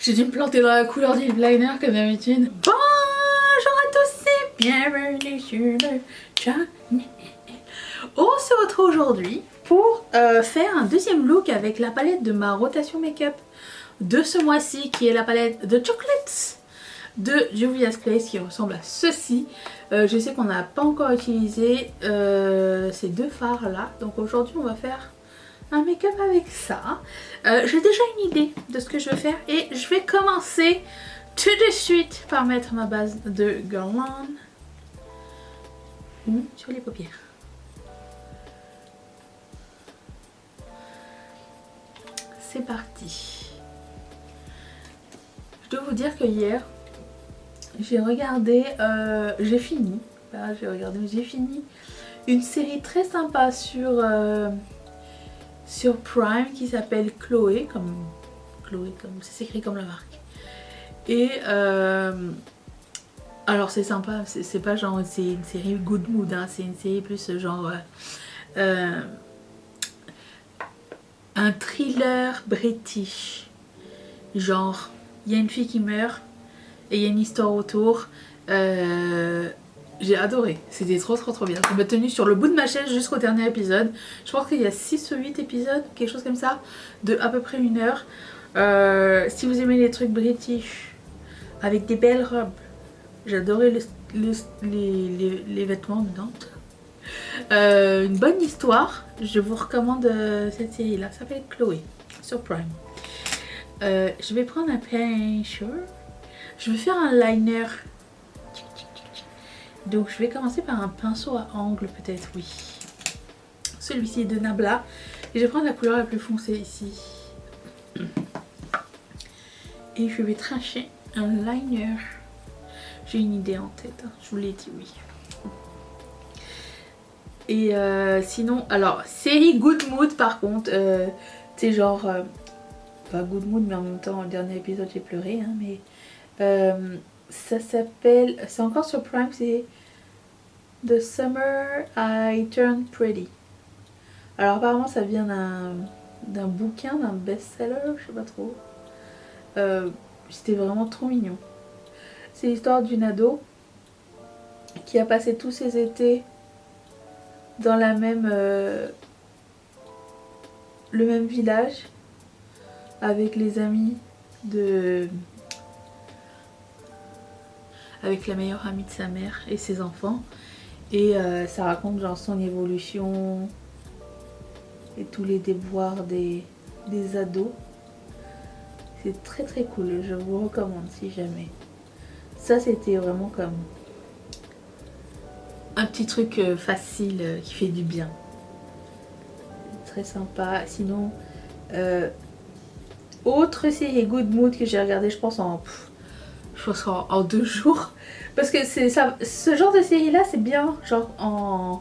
J'ai dû me planter dans la couleur du liner comme d'habitude. Bonjour à tous et bienvenue sur le channel. On se retrouve aujourd'hui pour faire un deuxième look avec la palette de ma rotation make-up de ce mois-ci, qui est la palette de Chocolates de Juvia's Place, qui ressemble à ceci. Je sais qu'on n'a pas encore utilisé ces deux fards là, donc aujourd'hui on va faire un make-up avec ça. J'ai déjà une idée de ce que je vais faire et je vais commencer tout de suite par mettre ma base de Guerlain sur les paupières. C'est parti. Je dois vous dire que hier j'ai regardé, j'ai fini une série très sympa sur Prime qui s'appelle Chloé, comme ça s'écrit comme la marque. Et alors c'est sympa, c'est pas genre c'est une série good mood, hein, c'est une série plus genre un thriller british. Genre il y a une fille qui meurt et il y a une histoire autour. J'ai adoré, c'était trop bien. Ça m'a tenu sur le bout de ma chaise jusqu'au dernier épisode. Je pense qu'il y a 6 ou 8 épisodes, quelque chose comme ça, de à peu près 1 heure. Si vous aimez les trucs british avec des belles robes, j'adorais les vêtements dedans. Une bonne histoire, je vous recommande cette série là, ça s'appelle Chloé sur Prime. Je vais prendre un pinceau, je vais faire un liner. Donc je vais commencer par un pinceau à angle peut-être, oui. Celui-ci est de Nabla. Et je vais prendre la couleur la plus foncée ici. Et je vais trancher un liner. J'ai une idée en tête, hein. Je vous l'ai dit, oui. Et sinon, alors, série Good Mood par contre. C'est genre, pas Good Mood mais en même temps, le dernier épisode j'ai pleuré, hein, mais... ça s'appelle, c'est encore sur Prime, c'est The Summer I Turned Pretty. Alors apparemment ça vient d'un bouquin, d'un best-seller, je sais pas trop. C'était vraiment trop mignon. C'est l'histoire d'une ado qui a passé tous ses étés dans le même village avec les amis avec la meilleure amie de sa mère et ses enfants. Et ça raconte genre son évolution et tous les déboires des ados. C'est très cool, je vous recommande si jamais. Ça c'était vraiment comme un petit truc facile qui fait du bien. Très sympa. Sinon, autre série Good Mood que j'ai regardé, je pense en 2 jours. Parce que c'est ça, ce genre de série là c'est bien genre en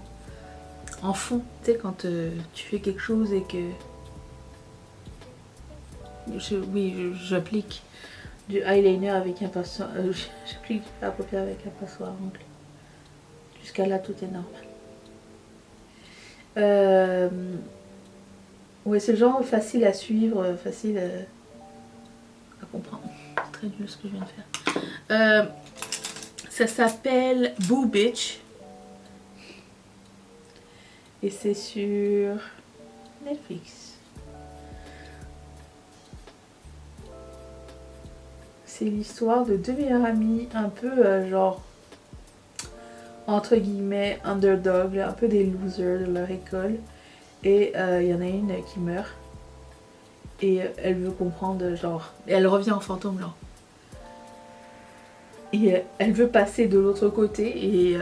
fond, tu sais, quand tu fais quelque chose et que j'applique du eyeliner avec un pinceau, j'applique la paupière avec un pinceau à angle. Jusqu'à là tout est normal. Ouais, c'est le genre facile à suivre, facile à comprendre. C'est très nul ce que je viens de faire. Ça s'appelle Boo Bitch. Et c'est sur Netflix. C'est l'histoire de 2 meilleures amies, un peu genre, entre guillemets, underdog, un peu des losers de leur école. Et il y en a une qui meurt. Et elle veut comprendre, genre, elle revient en fantôme, genre. Et elle veut passer de l'autre côté et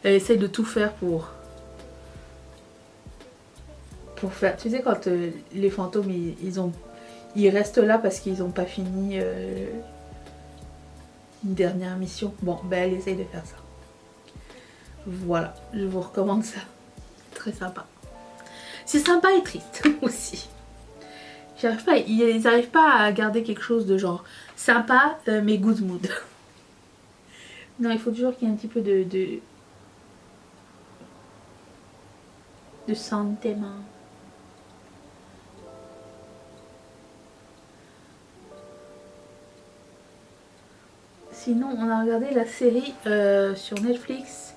elle essaye de tout faire pour faire... Tu sais quand les fantômes ils restent là parce qu'ils n'ont pas fini une dernière mission. Bon, ben elle essaye de faire ça. Voilà, je vous recommande ça. Très sympa. C'est sympa et triste aussi. Ils n'arrivent pas à garder quelque chose de genre sympa mais good mood. Non, il faut toujours qu'il y ait un petit peu de sentiment. Sinon, on a regardé la série sur Netflix,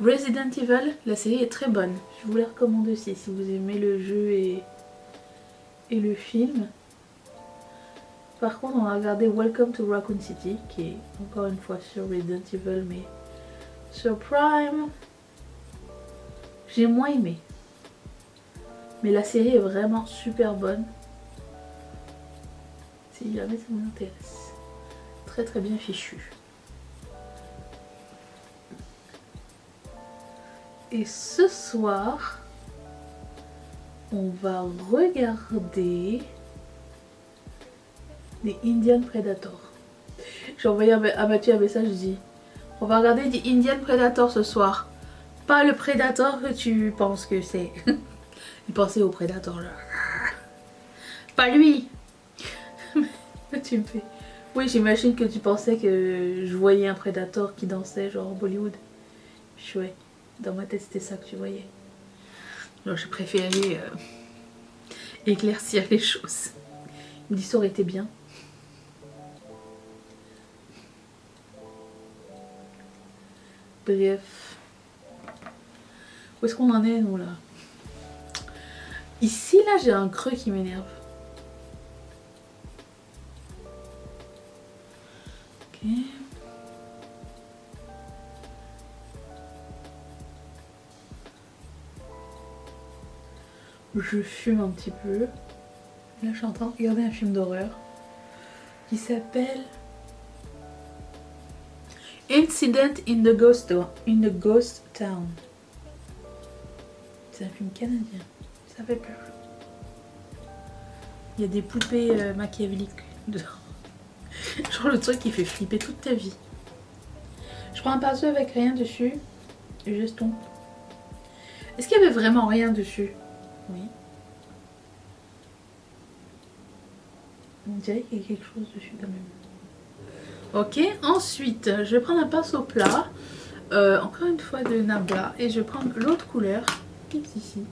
Resident Evil. La série est très bonne. Je vous la recommande aussi si vous aimez le jeu et le film. Par contre, on a regardé Welcome to Raccoon City, qui est encore une fois sur Resident Evil, mais sur Prime. J'ai moins aimé. Mais la série est vraiment super bonne. Si jamais ça vous intéresse. Très très bien fichu. Et ce soir, on va regarder les Indian Predator. J'ai envoyé à Mathieu un message, je dis on va regarder des Indian Predator ce soir. Pas le Predator que tu penses que c'est. Il pensait au Predator là. Pas lui. Tu me fais. Oui, j'imagine que tu pensais que je voyais un Predator qui dansait genre Bollywood. Chouette. Dans ma tête c'était ça que tu voyais. Alors j'ai préféré éclaircir les choses. Il me dit ça aurait été bien. Bref. Où est-ce qu'on en est nous là? Ici là j'ai un creux qui m'énerve. Ok. Je fume un petit peu. Là je suis en train de regarder un film d'horreur qui s'appelle Incident in the Ghost Town. C'est un film canadien. Ça fait peur. Il y a des poupées machiavéliques dedans. Genre le truc qui fait flipper toute ta vie. Je prends un pinceau avec rien dessus. Et j'estompe. Est-ce qu'il y avait vraiment rien dessus? Oui. On dirait qu'il y a quelque chose dessus quand même. Ok, ensuite je vais prendre un pinceau plat. Encore une fois de Nabla. Et je vais prendre l'autre couleur qui est ici.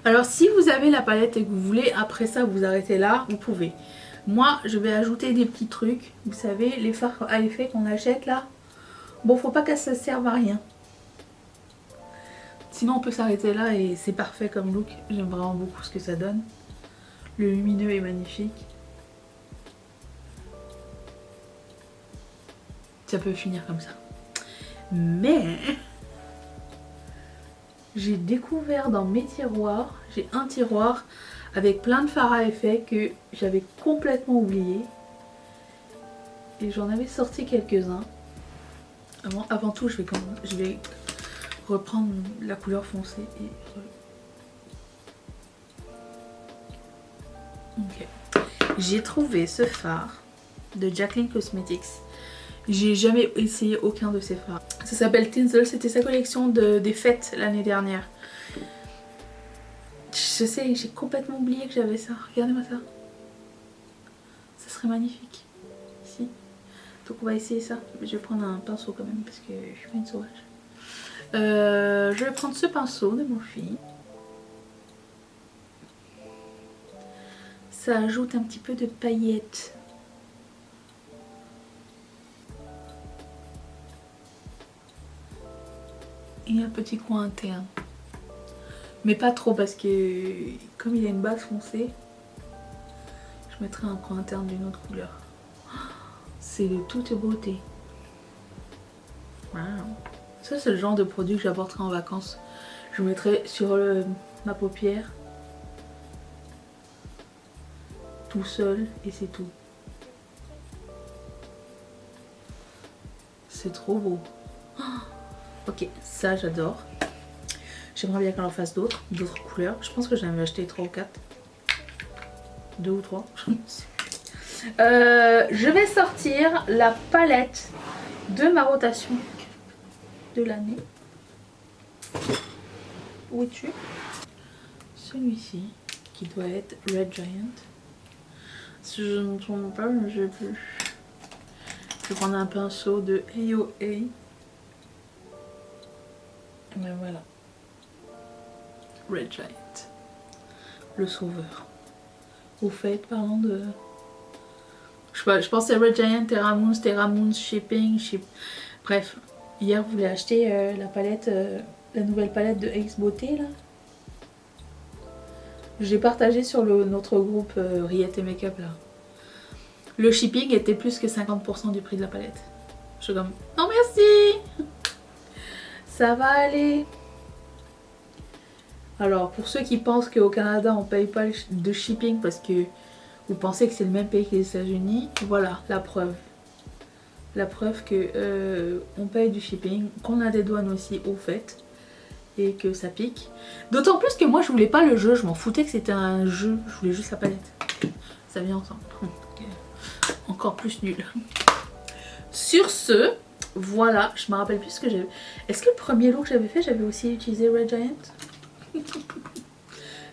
Alors si vous avez la palette et que vous voulez après ça vous arrêter là, vous pouvez. Moi je vais ajouter des petits trucs. Vous savez les fards à effet qu'on achète là. Bon faut pas que ça serve à rien. Sinon on peut s'arrêter là et c'est parfait comme look. J'aime vraiment beaucoup ce que ça donne. Le lumineux est magnifique. Ça peut finir comme ça. Mais j'ai découvert dans mes tiroirs, j'ai un tiroir avec plein de fards à effet que j'avais complètement oublié. Et j'en avais sorti quelques-uns. Avant tout, je vais reprendre la couleur foncée. Ok. J'ai trouvé ce fard de Jaclyn Cosmetics. J'ai jamais essayé aucun de ces fards. Ça s'appelle Tinsel, c'était sa collection des fêtes l'année dernière. Je sais, j'ai complètement oublié que j'avais ça. Regardez-moi ça. Ça serait magnifique. Ici. Donc on va essayer ça. Je vais prendre un pinceau quand même parce que je suis pas une sauvage. Je vais prendre ce pinceau de Morphe. Ça ajoute un petit peu de paillettes. Et un petit coin interne. Mais pas trop parce que comme il y a une base foncée, je mettrai un coin interne d'une autre couleur. C'est de toute beauté. Wow. Ça c'est le genre de produit que j'apporterai en vacances. Je mettrai sur ma paupière. Tout seul et c'est tout. C'est trop beau. Ok, ça j'adore. J'aimerais bien qu'on en fasse d'autres couleurs. Je pense que j'en avais acheté 3 ou 4. 2 ou 3. Je vais sortir la palette de ma rotation de l'année. Où es-tu? Celui-ci qui doit être Red Giant. Si je ne me trompe pas, je ne sais plus. Je vais prendre un pinceau de AOA. Mais voilà. Red Giant. Le sauveur. Au fait, parlant de... Je sais pas, je pensais Red Giant, Terra Moons, Shipping, Bref, hier vous voulez acheter la palette, la nouvelle palette de Ace Beauté là. J'ai partagé sur notre groupe Riette et Makeup là. Le shipping était plus que 50% du prix de la palette. Je suis comme, non merci, ça va aller. Alors pour ceux qui pensent qu'au Canada on paye pas de shipping parce que vous pensez que c'est le même pays que les États-Unis, voilà la preuve. La preuve que on paye du shipping, qu'on a des douanes aussi au fait. Et que ça pique. D'autant plus que moi je voulais pas le jeu, je m'en foutais que c'était un jeu, je voulais juste la palette. Ça vient ensemble. Encore plus nul. Sur ce, voilà, je me rappelle plus ce que j'avais. Est-ce que le premier lot que j'avais fait, j'avais aussi utilisé Red Giant?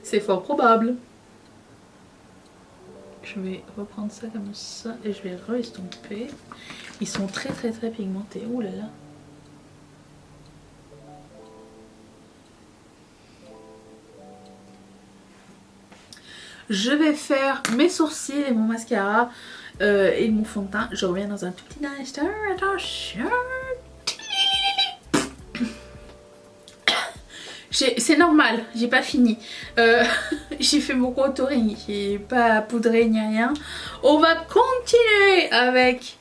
C'est fort probable. Je vais reprendre ça comme ça et je vais re-estomper. Ils sont très pigmentés. Ouh là là. Je vais faire mes sourcils et mon mascara et mon fond de teint. Je reviens dans un tout petit instant. Attention. C'est normal, j'ai pas fini. J'ai fait mon contouring, j'ai pas poudré ni rien. On va continuer avec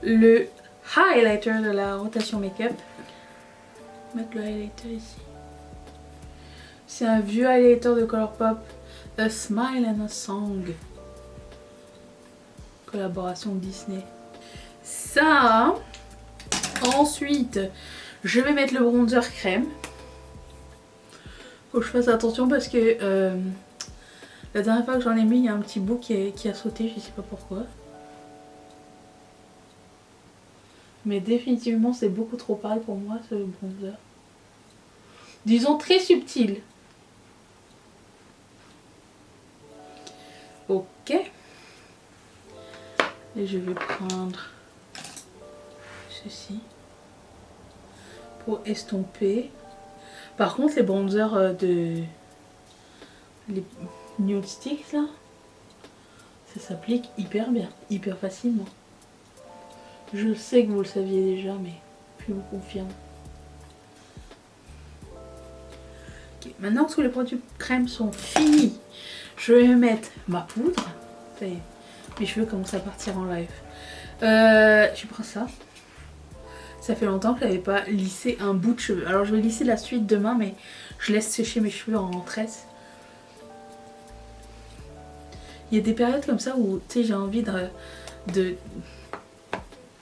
le highlighter de la rotation make-up. Mettre le highlighter ici. C'est un vieux highlighter de Colourpop. A Smile and a Song. Collaboration Disney. Ça. Ensuite, je vais mettre le bronzer crème. Faut que je fasse attention parce que la dernière fois que j'en ai mis, il y a un petit bout qui a sauté, je sais pas pourquoi. Mais définitivement, c'est beaucoup trop pâle pour moi ce bronzer. Disons très subtil. Ok. Et je vais prendre ceci pour estomper. Par contre, les bronzers les nude sticks là, ça s'applique hyper bien, hyper facilement. Je sais que vous le saviez déjà, mais je vous confirme. Okay, maintenant que tous les produits crème sont finis, je vais mettre ma poudre. Ça y est, mes cheveux commencent à partir en live. Je prends ça. Ça fait longtemps que je n'avais pas lissé un bout de cheveux. Alors je vais lisser la suite demain, mais je laisse sécher mes cheveux en tresse. Il y a des périodes comme ça où tu sais, j'ai envie de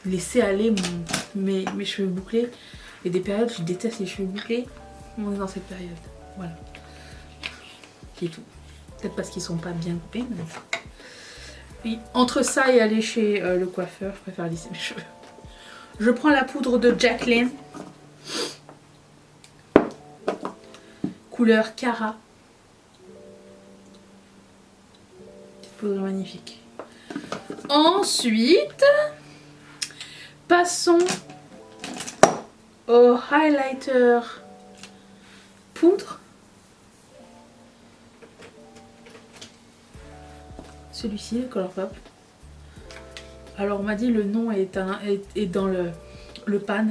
laisser aller mes cheveux bouclés. Et des périodes où je déteste les cheveux bouclés. On est dans cette période. Voilà. C'est tout. Peut-être parce qu'ils sont pas bien coupés. Mais... oui. Entre ça et aller chez le coiffeur, je préfère lisser mes cheveux. Je prends la poudre de Jacqueline. Couleur Cara. Petite poudre magnifique. Ensuite, passons au highlighter poudre. Celui-ci, le Colourpop. Alors on m'a dit le nom est dans le pan.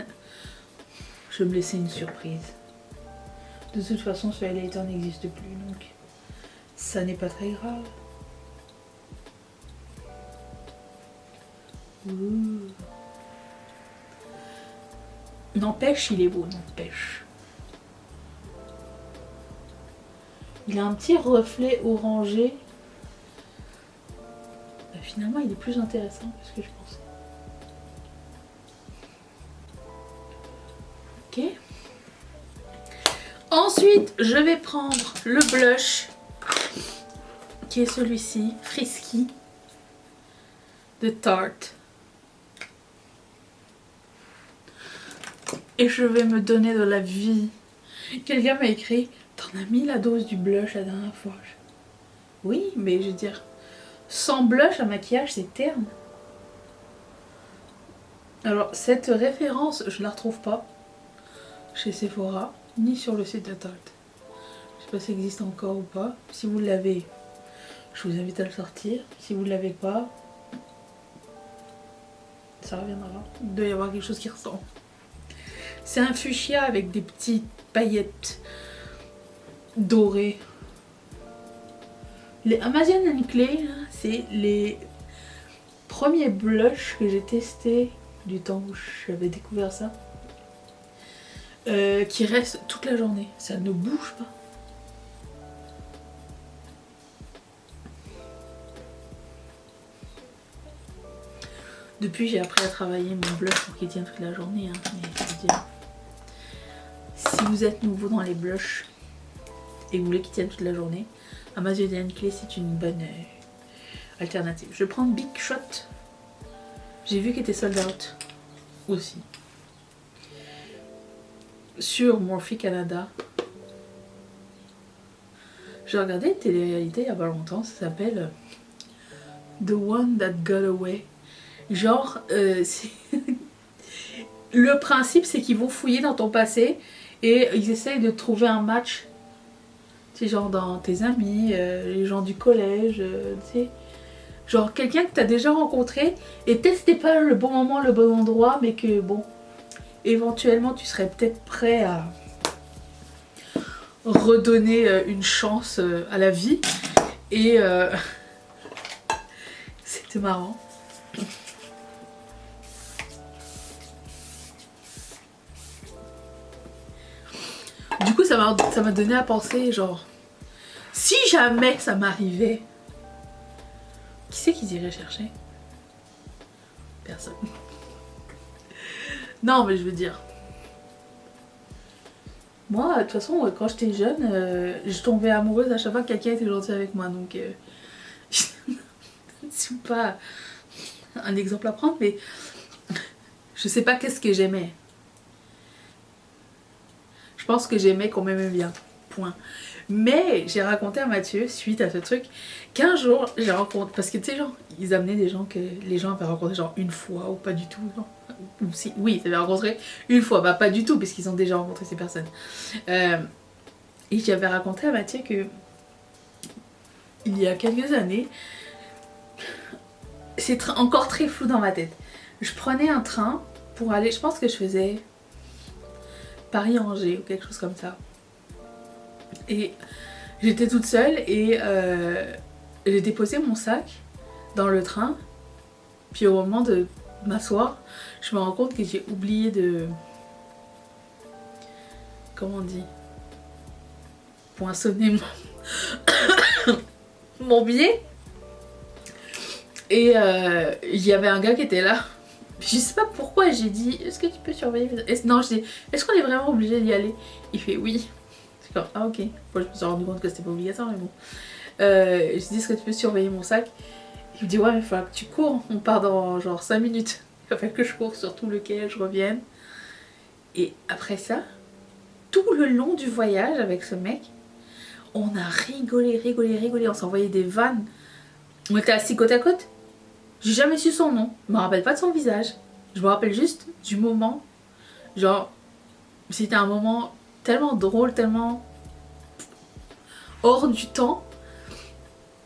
Je vais me laisser une surprise. De toute façon ce highlighter n'existe plus, donc ça n'est pas très grave. N'empêche, il est beau, n'empêche. Il a un petit reflet orangé. Finalement, il est plus intéressant que ce que je pensais. Ok. Ensuite, je vais prendre le blush qui est celui-ci, Frisky de Tarte. Et je vais me donner de la vie. Quelqu'un m'a écrit, t'en as mis la dose du blush la dernière fois. Oui, mais je veux dire, sans blush, un maquillage, c'est terne. Alors, cette référence, je la retrouve pas chez Sephora, ni sur le site de Tarte. Je sais pas si ça existe encore ou pas. Si vous l'avez, Je vous invite à le sortir. Si vous ne l'avez pas, ça reviendra. Il doit y avoir quelque chose qui ressemble. C'est un fuchsia avec des petites paillettes dorées. Les Amazon Clay, c'est les premiers blushs que j'ai testés du temps où j'avais découvert ça. Qui restent toute la journée. Ça ne bouge pas. Depuis, j'ai appris à travailler mon blush pour qu'il tienne toute la journée. Hein. Mais je veux dire, si vous êtes nouveau dans les blushs et vous voulez qu'ils tiennent toute la journée, Amazonian Clay, c'est une bonne alternative. Je vais prendre Big Shot. J'ai vu qu'il était sold out aussi. Sur Morphe Canada. J'ai regardé une télé-réalité il y a pas longtemps. Ça s'appelle The One That Got Away. Genre, le principe c'est qu'ils vont fouiller dans ton passé et ils essayent de trouver un match. Tu sais, genre dans tes amis, les gens du collège, tu sais. Genre quelqu'un que tu as déjà rencontré et peut-être c'était pas le bon moment, le bon endroit, mais que bon, éventuellement tu serais peut-être prêt à redonner une chance à la vie. Et c'était marrant. Du coup, ça m'a donné à penser, genre, si jamais ça m'arrivait, qui c'est qu'ils iraient chercher? Personne. Non, mais je veux dire, moi, de toute façon, quand j'étais jeune, je tombais amoureuse à chaque fois que quelqu'un était gentil avec moi, donc c'est pas un exemple à prendre, mais je sais pas qu'est-ce que j'aimais. Je pense que j'aimais qu'on m'aimait bien, point. Mais j'ai raconté à Mathieu, suite à ce truc, qu'un jour j'ai rencontré, parce que tu sais, genre, ils amenaient des gens que les gens avaient rencontré genre une fois ou pas du tout, genre. Ou si, oui, ils avaient rencontré une fois, bah pas du tout, parce qu'ils ont déjà rencontré ces personnes. Et j'avais raconté à Mathieu que il y a quelques années, c'est encore très flou dans ma tête. Je prenais un train pour aller, je pense que je faisais Paris-Angers ou quelque chose comme ça. Et j'étais toute seule et j'ai déposé mon sac dans le train. Puis au moment de m'asseoir, je me rends compte que j'ai oublié de... Comment on dit? Poinçonner mon billet. Et il y avait un gars qui était là. Je sais pas pourquoi j'ai dit, est-ce que tu peux surveiller? Non, je dis, est-ce qu'on est vraiment obligé d'y aller? Il fait oui. C'est comme, ah ok. Moi je me suis rendu compte que c'était pas obligatoire, mais bon. Je dis, est-ce que tu peux surveiller mon sac? Il me dit, ouais, mais il faut que tu cours. On part dans genre 5 minutes. Il va falloir que je cours sur tout le quai, je revienne. Et après ça, tout le long du voyage avec ce mec, on a rigolé. On s'envoyait des vannes. On était assis côte à côte. J'ai jamais su son nom. Je me rappelle pas de son visage. Je me rappelle juste du moment. Genre, c'était un moment tellement drôle, tellement hors du temps.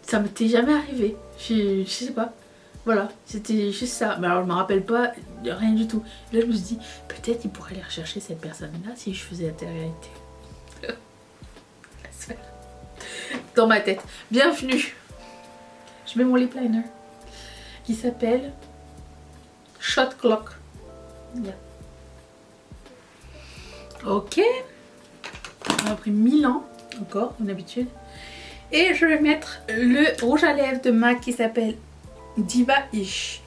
Ça m'était jamais arrivé. Je sais pas. Voilà, c'était juste ça. Mais alors je me rappelle pas de rien du tout. Et là je me suis dit, peut-être il pourrait aller rechercher cette personne-là si je faisais la télé-réalité. Dans ma tête. Bienvenue. Je mets mon lip liner qui s'appelle Shot Clock. Yeah. Ok. Ça m'a pris 1000 ans encore, comme d'habitude. Et je vais mettre le rouge à lèvres de MAC qui s'appelle Diva-ish.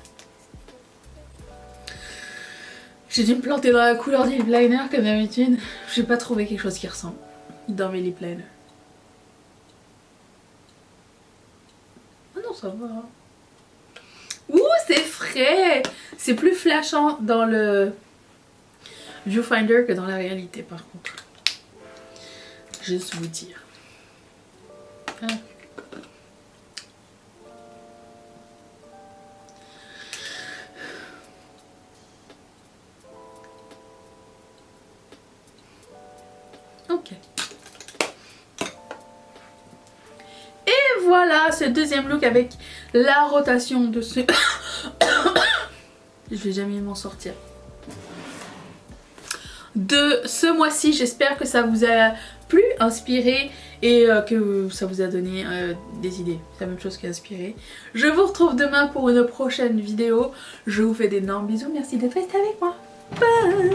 J'ai dû me planter dans la couleur des lip liners comme d'habitude. J'ai pas trouvé quelque chose qui ressemble dans mes lip liners. Ah non, ça va. Ouh, c'est frais! C'est plus flashant dans le viewfinder que dans la réalité par contre. Juste vous dire. Ah. Ok. Et voilà ce deuxième look avec la rotation de ce... Je vais jamais m'en sortir. De ce mois-ci, j'espère que ça vous a plu, inspiré et que ça vous a donné des idées. C'est la même chose qu'inspiré. Je vous retrouve demain pour une prochaine vidéo. Je vous fais d'énormes bisous. Merci d'être resté avec moi. Bye.